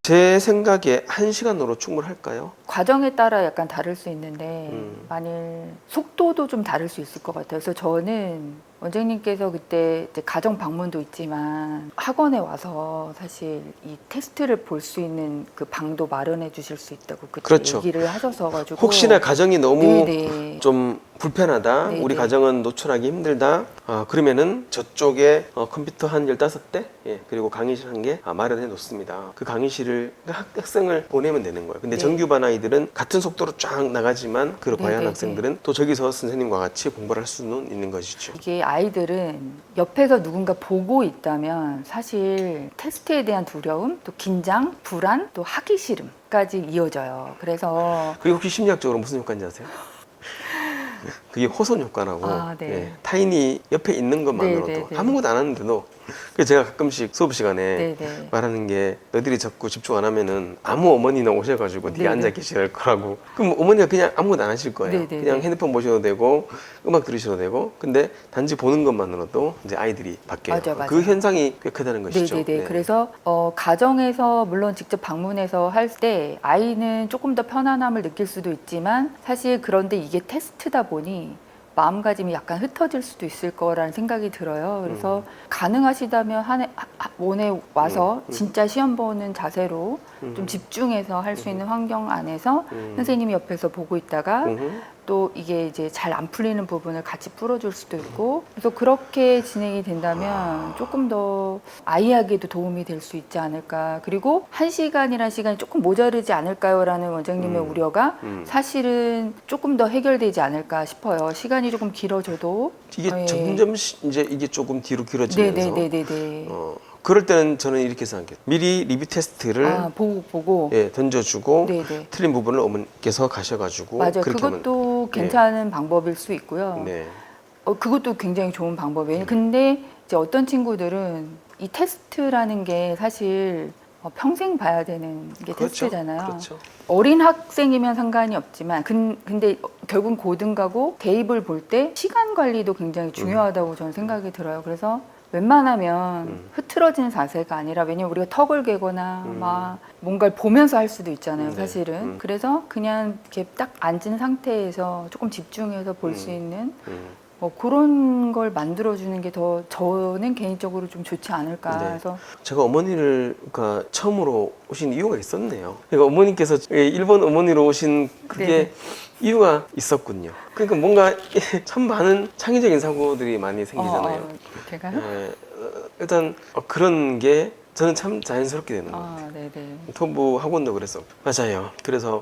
제 생각에 1시간으로 충분할까요? 과정에 따라 약간 다를 수 있는데 만일 속도도 좀 다를 수 있을 것 같아요. 그래서 저는 원장님께서 그때 이제 가정 방문도 있지만 학원에 와서 사실 이 테스트를 볼 수 있는 그 방도 마련해 주실 수 있다고 그때 그렇죠. 얘기를 하셔서 가지고 혹시나 가정이 너무 네네. 좀 불편하다, 네네. 우리 가정은 노출하기 힘들다, 그러면은 저쪽에 컴퓨터 한 15대, 예, 그리고 강의실 한 개 마련해 놓습니다. 그 강의실을 학생을 보내면 되는 거예요. 근데 네. 정규반 아이들은 같은 속도로 쫙 나가지만 그 과외한 네네네. 학생들은 또 저기서 선생님과 같이 공부를 할 수는 있는 것이죠. 이게 아이들은 옆에서 누군가 보고 있다면 사실 테스트에 대한 두려움, 또 긴장, 불안, 또 하기 싫음까지 이어져요. 그래서 그리고 혹시 심리학적으로 무슨 효과인지 아세요? 그게 호손 효과라고. 아, 네. 예, 타인이 옆에 있는 것만으로도 네, 네, 네. 아무것도 안 하는데도, 그래서 제가 가끔씩 수업 시간에 네, 네. 말하는 게, 너희들이 자꾸 집중 안 하면은 아무 어머니나 오셔가지고 뒤에 네, 앉아 네. 계실 거라고. 그럼 어머니가 그냥 아무것도 안 하실 거예요. 네, 네, 그냥 네. 핸드폰 보셔도 되고 음악 들으셔도 되고. 근데 단지 보는 것만으로도 이제 아이들이 바뀌어요. 맞아, 맞아. 그 현상이 꽤 크다는 것이죠. 네네네. 그래서 가정에서 물론 직접 방문해서 할 때 아이는 조금 더 편안함을 느낄 수도 있지만 사실 그런데 이게 테스트다 보니 마음가짐이 약간 흩어질 수도 있을 거라는 생각이 들어요. 그래서 가능하시다면 원에 와서 진짜 시험 보는 자세로 좀 집중해서 할 수 있는 환경 안에서 선생님이 옆에서 보고 있다가 또 이게 이제 잘 안 풀리는 부분을 같이 풀어줄 수도 있고, 그래서 그렇게 진행이 된다면 조금 더 아이에게도 도움이 될 수 있지 않을까. 그리고 1시간이라는 시간이 조금 모자르지 않을까요?라는 원장님의 우려가 사실은 조금 더 해결되지 않을까 싶어요. 시간이 조금 길어져도 이게 예. 점점 이제 이게 조금 뒤로 길어지면서 네네네네네. 그럴 때는 저는 이렇게 생각해요. 미리 리뷰 테스트를 보고 예, 던져주고 네네. 틀린 부분을 어머니께서 가셔가지고 맞아요. 그렇게 그것도 하면, 괜찮은 방법일 수 있고요. 네. 그것도 굉장히 좋은 방법이에요. 근데 이제 어떤 친구들은 이 테스트라는 게 사실 평생 봐야 되는 게 그렇죠. 테스트잖아요. 그렇죠. 어린 학생이면 상관이 없지만 근데 결국 고등가고 대입을 볼 때 시간 관리도 굉장히 중요하다고 저는 생각이 들어요. 그래서 웬만하면 흐트러진 자세가 아니라, 왜냐면 우리가 턱을 개거나 막 뭔가를 보면서 할 수도 있잖아요, 네. 사실은. 그래서 그냥 이렇게 딱 앉은 상태에서 조금 집중해서 볼 수 있는 그런 걸 만들어주는 게 더 저는 개인적으로 좀 좋지 않을까. 네. 해서 제가 어머니를 처음으로 오신 이유가 있었네요. 그러니까 어머니께서 일본 어머니로 오신 그게 네네. 이유가 있었군요. 그러니까 뭔가 참 많은 창의적인 사고들이 많이 생기잖아요. 제가요? 예, 일단 그런 게 저는 참 자연스럽게 되는 것 같아요. 네네. 토부 학원도 그랬어. 맞아요. 그래서